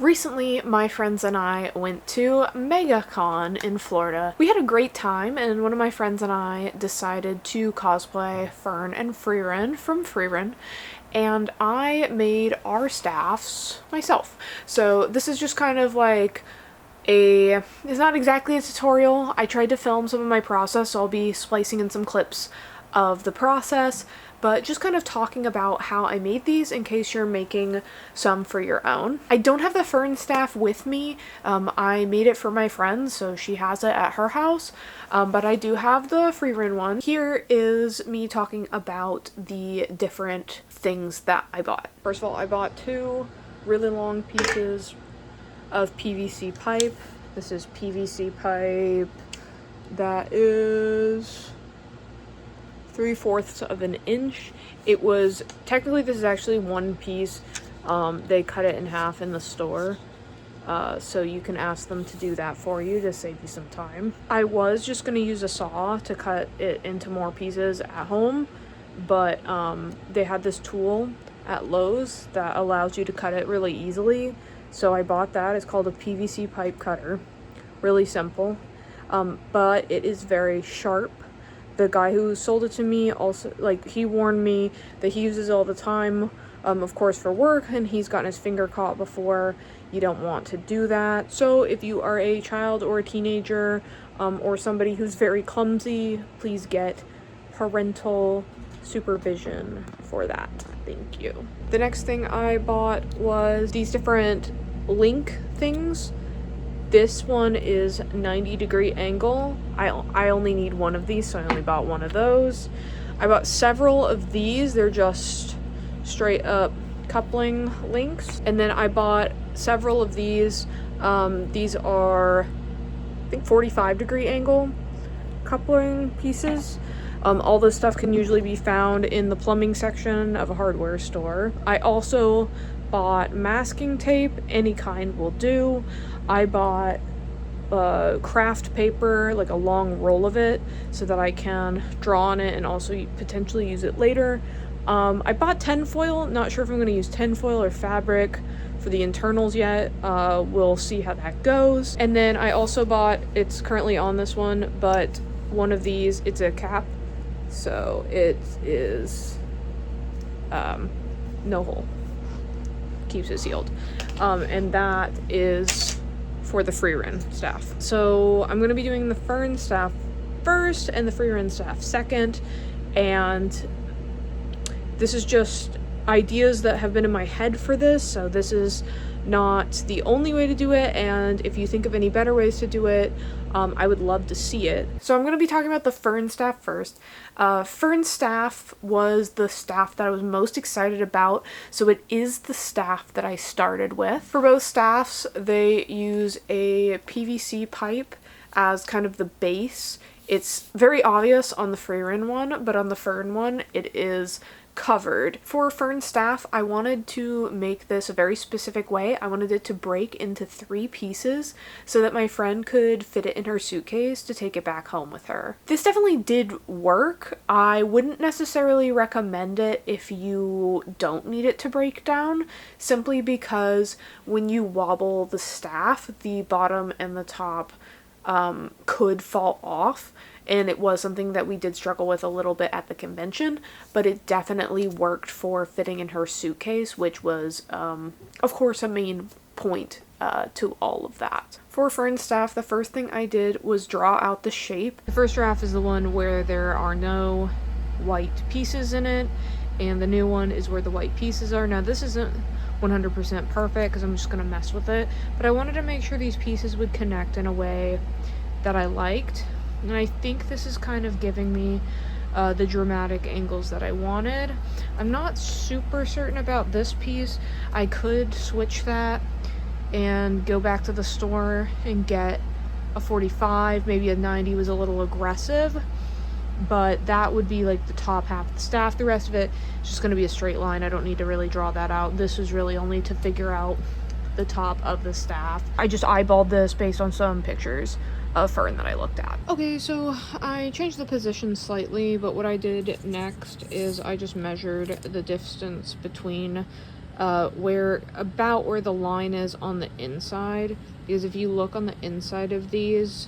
Recently, my friends and I went to MegaCon in Florida. We had a great time, and one of my friends and I decided to cosplay Fern and Frieren from Frieren, and I made our staffs myself. So this is just kind of like it's not exactly a tutorial. I tried to film some of my process, so I'll be splicing in some clips of the process, but just kind of talking about how I made these in case you're making some for your own. I don't have the Fern Staff with me. I made it for my friend, so she has it at her house, but I do have the Frieren one. Here is me talking about the different things that I bought. First of all, I bought two really long pieces of PVC pipe. This is PVC pipe that is 3/4 of an inch. It was technically, this is actually one piece. They cut it in half in the store, so you can ask them to do that for you to save you some time. I was just going to use a saw to cut it into more pieces at home, but they had this tool at Lowe's that allows you to cut it really easily, so I bought that. It's called a PVC pipe cutter. Really simple, but it is very sharp. The guy who sold it to me also, he warned me that he uses it all the time, of course for work, and he's gotten his finger caught before. You don't want to do that. So if you are a child or a teenager, or somebody who's very clumsy, please get parental supervision for that. Thank you. The next thing I bought was these different link things. This one is 90-degree angle. I only need one of these, so I only bought one of those. I bought several of these. They're just straight up coupling links. And then I bought several of these. These are, I think, 45-degree angle coupling pieces. All this stuff can usually be found in the plumbing section of a hardware store. I also bought masking tape. Any kind will do. I bought craft paper, like a long roll of it, so that I can draw on it and also potentially use it later. I bought tinfoil. Not sure if I'm going to use tinfoil or fabric for the internals yet. We'll see how that goes. And then I also bought, it's currently on this one, but one of these, it's a cap, so it is no hole. Keeps it sealed. And that is for the Frieren staff. So I'm going to be doing the Fern staff first and the Frieren staff second, and this is just ideas that have been in my head for this, so this is not the only way to do it, and if you think of any better ways to do it, I would love to see it. So I'm going to be talking about the Fern staff first. Fern staff was the staff that I was most excited about, so it is the staff that I started with. For both staffs, they use a PVC pipe as kind of the base. It's very obvious on the Frieren one, but on the Fern one, it is covered. For Fern staff, I wanted to make this a very specific way. I wanted it to break into 3 pieces so that my friend could fit it in her suitcase to take it back home with her. This definitely did work. I wouldn't necessarily recommend it if you don't need it to break down, simply because when you wobble the staff, the bottom and the top could fall off. And it was something that we did struggle with a little bit at the convention, but it definitely worked for fitting in her suitcase, which was, of course, a main point to all of that. For Fern staff, the first thing I did was draw out the shape. The first draft is the one where there are no white pieces in it, and the new one is where the white pieces are. Now, this isn't 100% perfect because I'm just going to mess with it, but I wanted to make sure these pieces would connect in a way that I liked. And I think this is kind of giving me the dramatic angles that I wanted. I'm not super certain about this piece. I could switch that and go back to the store and get a 45. Maybe a 90 was a little aggressive, but that would be like the top half of the staff. The rest of it is just going to be a straight line. I don't need to really draw that out. This was really only to figure out the top of the staff. I just eyeballed this based on some pictures of Fern that I looked at. Okay, so I changed the position slightly, but what I did next is I just measured the distance between where the line is on the inside, because if you look on the inside of these,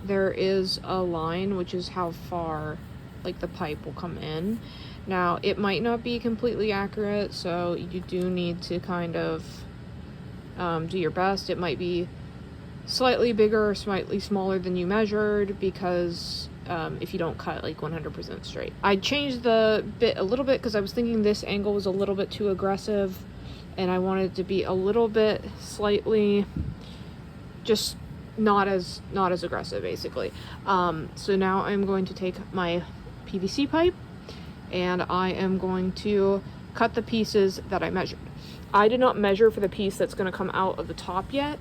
there is a line, which is how far like the pipe will come in. Now it might not be completely accurate, so you do need to kind of do your best. It might be slightly bigger or slightly smaller than you measured, because if you don't cut like 100% straight. I changed the bit a little bit because I was thinking this angle was a little bit too aggressive, and I wanted it to be a little bit slightly just not as aggressive, basically. So now I'm going to take my PVC pipe and I am going to cut the pieces that I measured. I did not measure for the piece that's going to come out of the top yet,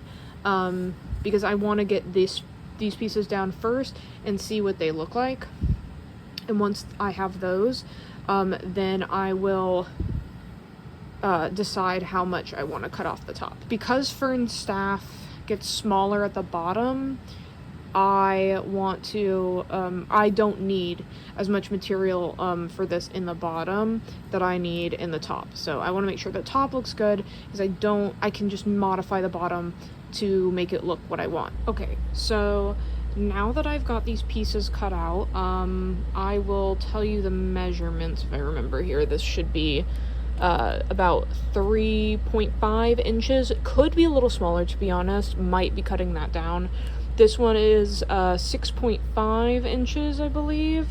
because I want to get these pieces down first and see what they look like. And once I have those, then I will decide how much I want to cut off the top. Because Fern Staff gets smaller at the bottom, I want to, I don't need as much material for this in the bottom that I need in the top. So I want to make sure the top looks good, because I can just modify the bottom to make it look what I want. Okay, so now that I've got these pieces cut out, I will tell you the measurements if I remember here. This should be about 3.5 inches. It could be a little smaller, to be honest. Might be cutting that down. This one is 6.5 inches, I believe.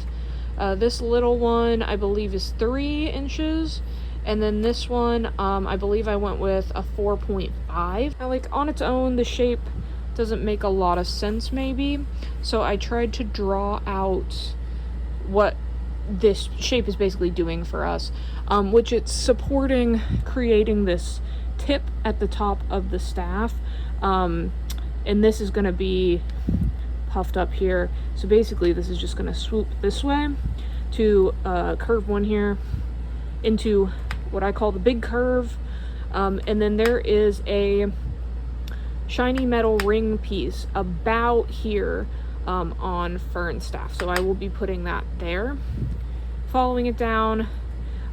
This little one, I believe, is 3 inches. And then this one, I believe I went with a 4.5. Now, like, on its own, the shape doesn't make a lot of sense, maybe. So I tried to draw out what this shape is basically doing for us, which it's supporting creating this tip at the top of the staff. And this is going to be puffed up here. So basically, this is just going to swoop this way to curve one here into what I call the big curve, and then there is a shiny metal ring piece about here on Fern Staff, so I will be putting that there. Following it down,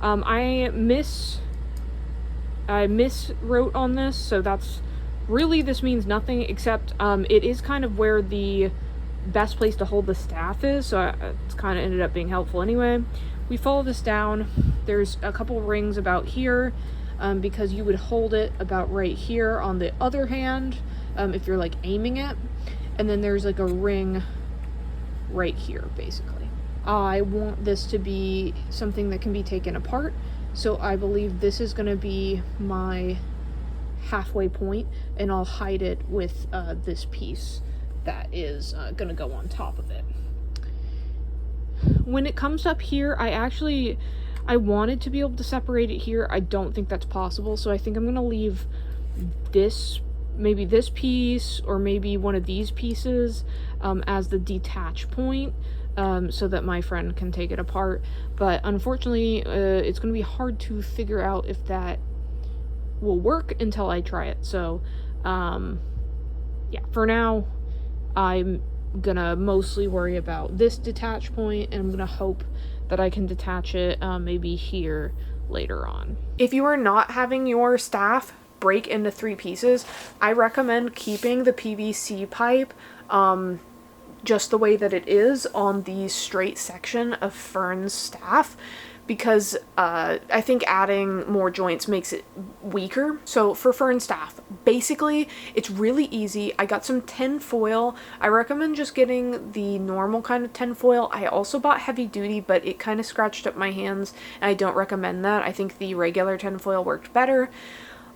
I miswrote on this, so that's really, this means nothing, except it is kind of where the best place to hold the staff is, so it's kind of ended up being helpful anyway. We follow this down. There's a couple rings about here, because you would hold it about right here on the other hand, if you're like aiming it. And then there's like a ring right here, basically. I want this to be something that can be taken apart, so I believe this is going to be my halfway point, and I'll hide it with this piece that is going to go on top of it. When it comes up here, I wanted to be able to separate it here. I don't think that's possible, so I think I'm going to leave this, maybe this piece, or maybe one of these pieces as the detach point, so that my friend can take it apart. But unfortunately, it's going to be hard to figure out if that will work until I try it. So, yeah, for now, I'm gonna mostly worry about this detach point, and I'm gonna hope that I can detach it maybe here later on. If you are not having your staff break into 3 pieces, I recommend keeping the PVC pipe just the way that it is on the straight section of Fern's staff, because I think adding more joints makes it weaker. So for Fern Staff, basically, it's really easy. I got some tin foil. I recommend just getting the normal kind of tin foil. I also bought heavy duty, but it kind of scratched up my hands, and I don't recommend that. I think the regular tin foil worked better.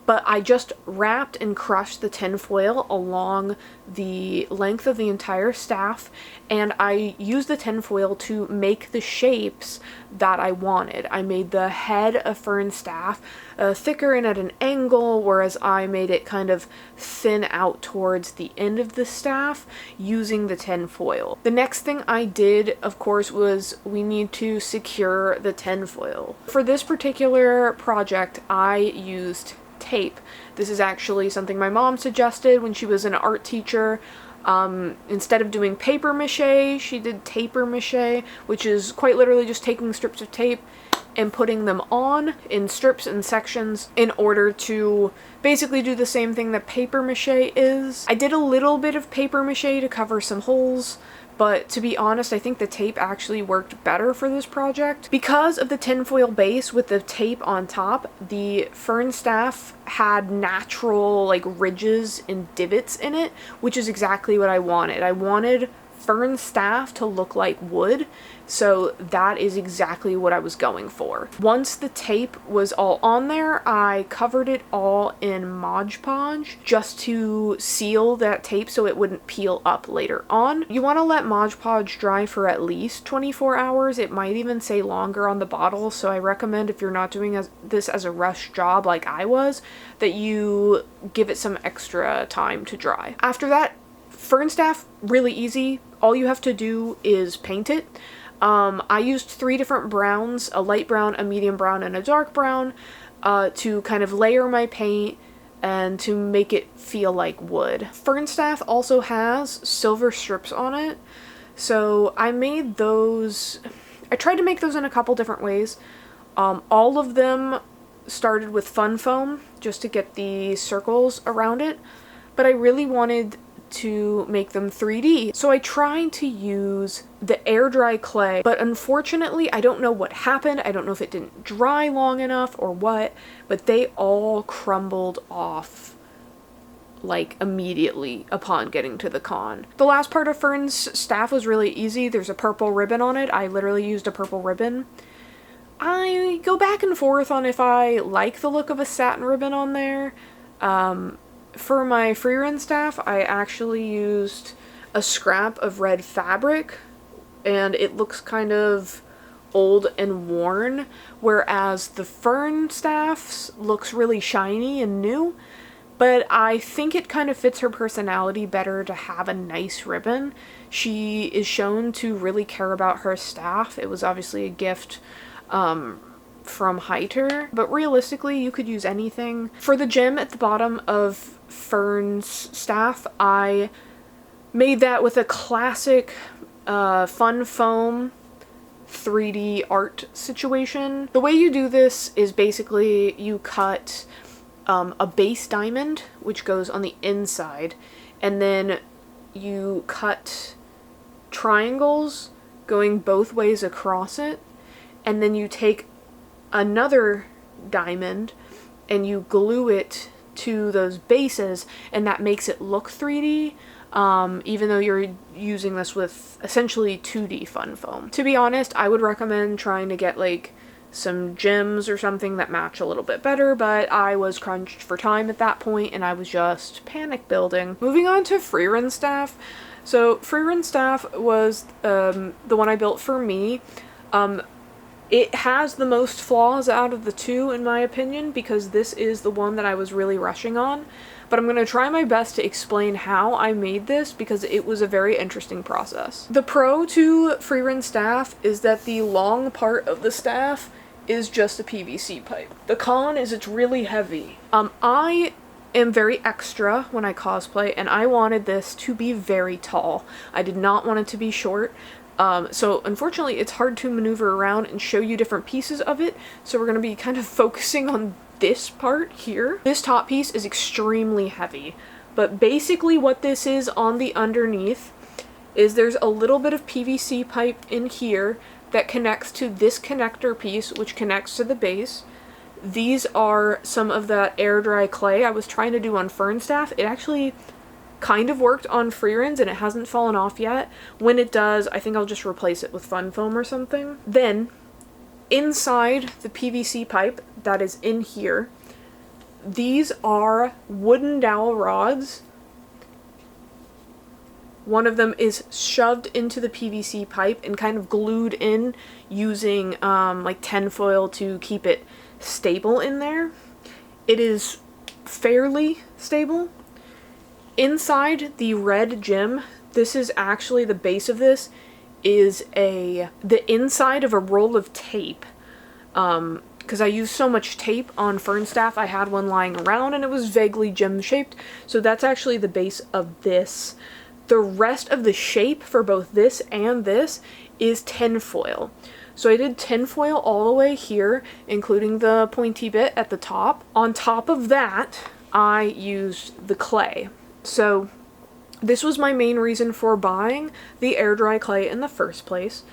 But I just wrapped and crushed the tin foil along the length of the entire staff, and I used the tin foil to make the shapes that I wanted. I made the head of Fern Staff thicker and at an angle, whereas I made it kind of thin out towards the end of the staff using the tin foil. The next thing I did, of course, was we need to secure the tin foil. For this particular project, I used tape. This is actually something my mom suggested when she was an art teacher. Instead of doing paper mache, she did taper mache, which is quite literally just taking strips of tape, and putting them on in strips and sections in order to basically do the same thing that paper mache is. I did a little bit of paper mache to cover some holes, but to be honest, I think the tape actually worked better for this project. Because of the tinfoil base with the tape on top, the Fern Staff had natural like ridges and divots in it, which is exactly what I wanted. I wanted Fern Staff to look like wood, so that is exactly what I was going for. Once the tape was all on there, I covered it all in Mod Podge just to seal that tape so it wouldn't peel up later on. You want to let Mod Podge dry for at least 24 hours. It might even say longer on the bottle, so I recommend if you're not doing this as a rush job like I was, that you give it some extra time to dry. After that, Fern Staff, really easy. All you have to do is paint it. I used 3 different browns, a light brown, a medium brown, and a dark brown, to kind of layer my paint and to make it feel like wood. Fern Staff also has silver strips on it, so I made those. I tried to make those in a couple different ways. All of them started with fun foam just to get the circles around it, but I really wanted to make them 3D. So I tried to use the air dry clay, but unfortunately I don't know what happened. I don't know if it didn't dry long enough or what, but they all crumbled off like immediately upon getting to the con. The last part of Fern's staff was really easy. There's a purple ribbon on it. I literally used a purple ribbon. I go back and forth on if I like the look of a satin ribbon on there. For my Frieren staff, I actually used a scrap of red fabric, and it looks kind of old and worn, whereas the Fern staff looks really shiny and new, but I think it kind of fits her personality better to have a nice ribbon. She is shown to really care about her staff. It was obviously a gift from Heiter, but realistically you could use anything. For the gem at the bottom of Fern's staff, I made that with a classic fun foam 3D art situation. The way you do this is basically you cut a base diamond, which goes on the inside, and then you cut triangles going both ways across it, and then you take another diamond and you glue it to those bases, and that makes it look 3D, even though you're using this with essentially 2D fun foam. To be honest, I would recommend trying to get like some gems or something that match a little bit better, but I was crunched for time at that point and I was just panic building. Moving on to Frieren Staff. So Frieren Staff was the one I built for me. It has the most flaws out of the two, in my opinion, because this is the one that I was really rushing on. But I'm going to try my best to explain how I made this, because it was a very interesting process. The pro to Frieren Staff is that the long part of the staff is just a PVC pipe. The con is it's really heavy. I am very extra when I cosplay, and I wanted this to be very tall. I did not want it to be short. So unfortunately it's hard to maneuver around and show you different pieces of it, so we're going to be kind of focusing on this part here. This top piece is extremely heavy, but basically what this is on the underneath is there's a little bit of PVC pipe in here that connects to this connector piece, which connects to the base. These are some of that air dry clay I was trying to do on Fern Staff. It actually kind of worked on Frieren's and it hasn't fallen off yet. When it does, I think I'll just replace it with fun foam or something. Then, inside the PVC pipe that is in here, these are wooden dowel rods. One of them is shoved into the PVC pipe and kind of glued in using like tinfoil to keep it stable in there. It is fairly stable. Inside the red gem, this is actually the base of this, is the inside of a roll of tape. Because I used so much tape on Fern Staff, I had one lying around and it was vaguely gem shaped, so that's actually the base of this. The rest of the shape for both this and this is tinfoil. So I did tinfoil all the way here, including the pointy bit at the top. On top of that, I used the clay. So this was my main reason for buying the air dry clay in the first place.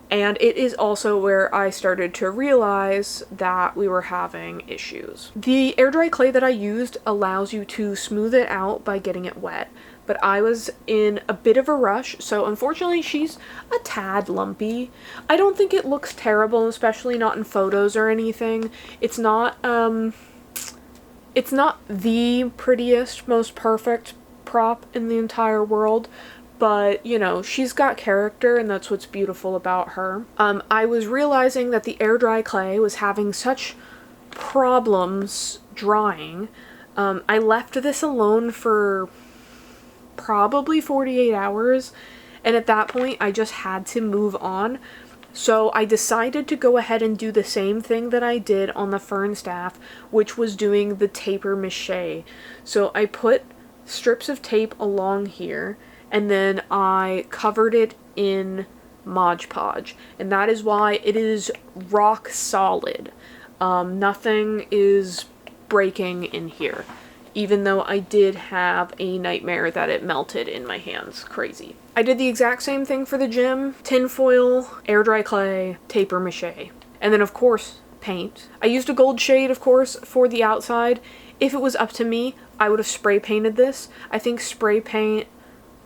And it is also where I started to realize that we were having issues. The air dry clay that I used allows you to smooth it out by getting it wet, but I was in a bit of a rush, so unfortunately she's a tad lumpy. I don't think it looks terrible, especially not in photos or anything. It's not the prettiest, most perfect prop in the entire world, but, you know, she's got character, and that's what's beautiful about her. I was realizing that the air dry clay was having such problems drying. I left this alone for probably 48 hours, and at that point I just had to move on. So I decided to go ahead and do the same thing that I did on the Fern Staff, which was doing the taper mache. So I put strips of tape along here, and then I covered it in Mod Podge, and that is why it is rock solid. Nothing is breaking in here, even though I did have a nightmare that it melted in my hands. Crazy. I did the exact same thing for the gym: tinfoil, air dry clay, taper mache, and then of course paint. I used a gold shade, of course, for the outside. If it was up to me, I would have spray painted this. I think spray paint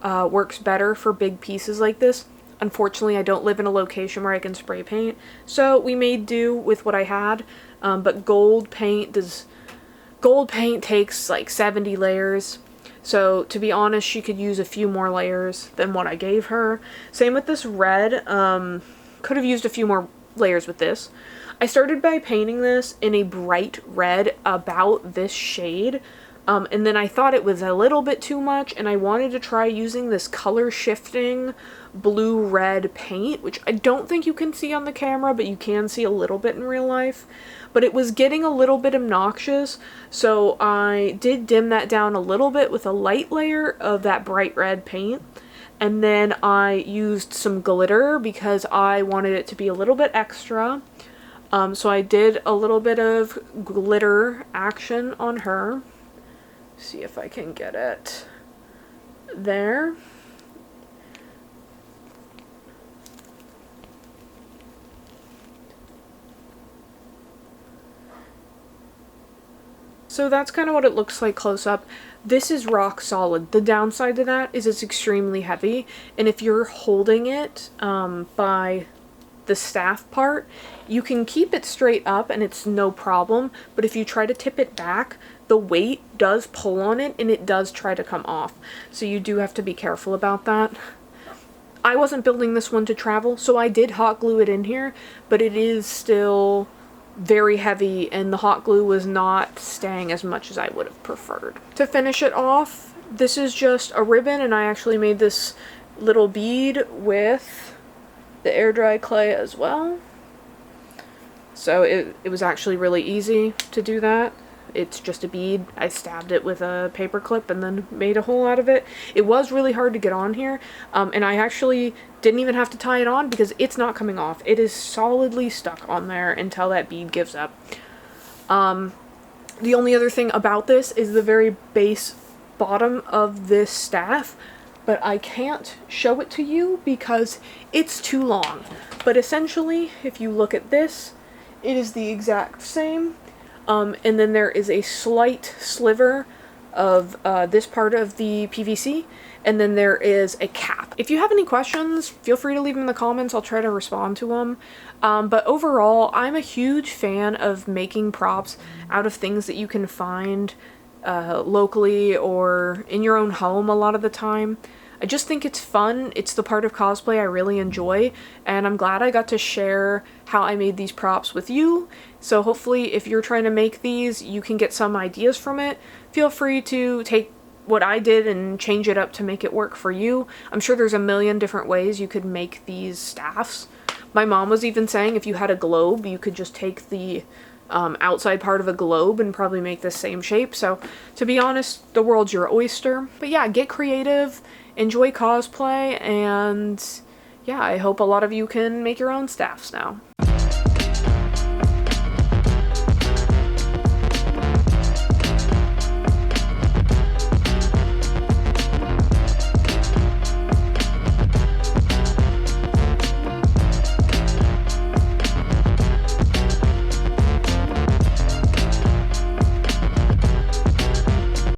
works better for big pieces like this. Unfortunately, I don't live in a location where I can spray paint, so we made do with what I had. But gold paint takes like 70 layers, so to be honest, she could use a few more layers than what I gave her. Same with this red. Could have used a few more layers with this. I started by painting this in a bright red, about this shade. And then I thought it was a little bit too much, and I wanted to try using this color shifting blue-red paint, which I don't think you can see on the camera, but you can see a little bit in real life. But it was getting a little bit obnoxious, so I did dim that down a little bit with a light layer of that bright red paint. And then I used some glitter because I wanted it to be a little bit extra. So I did a little bit of glitter action on her. See if I can get it there. So that's kind of what it looks like close up. This is rock solid. The downside to that is it's extremely heavy, and if you're holding it by the staff part, you can keep it straight up and it's no problem, but if you try to tip it back, the weight does pull on it and it does try to come off. So you do have to be careful about that. I wasn't building this one to travel, so I did hot glue it in here, but it is still very heavy and the hot glue was not staying as much as I would have preferred. To finish it off, this is just a ribbon, and I actually made this little bead with the air dry clay as well. So it was actually really easy to do that. It's just a bead. I stabbed it with a paper clip and then made a hole out of it. It was really hard to get on here, and I actually didn't even have to tie it on because it's not coming off. It is solidly stuck on there until that bead gives up. The only other thing about this is the very base bottom of this staff, but I can't show it to you because it's too long. But essentially, if you look at this, it is the exact same. And then there is a slight sliver of this part of the PVC, and then there is a cap. If you have any questions, feel free to leave them in the comments. I'll try to respond to them. But overall, I'm a huge fan of making props out of things that you can find locally or in your own home a lot of the time. I just think it's fun. It's the part of cosplay I really enjoy, and I'm glad I got to share how I made these props with you. So hopefully if you're trying to make these, you can get some ideas from it. Feel free to take what I did and change it up to make it work for you. I'm sure there's a million different ways you could make these staffs. My mom was even saying if you had a globe, you could just take the outside part of a globe and probably make the same shape. So to be honest, the world's your oyster. But yeah, get creative, enjoy cosplay, and yeah, I hope a lot of you can make your own staffs now.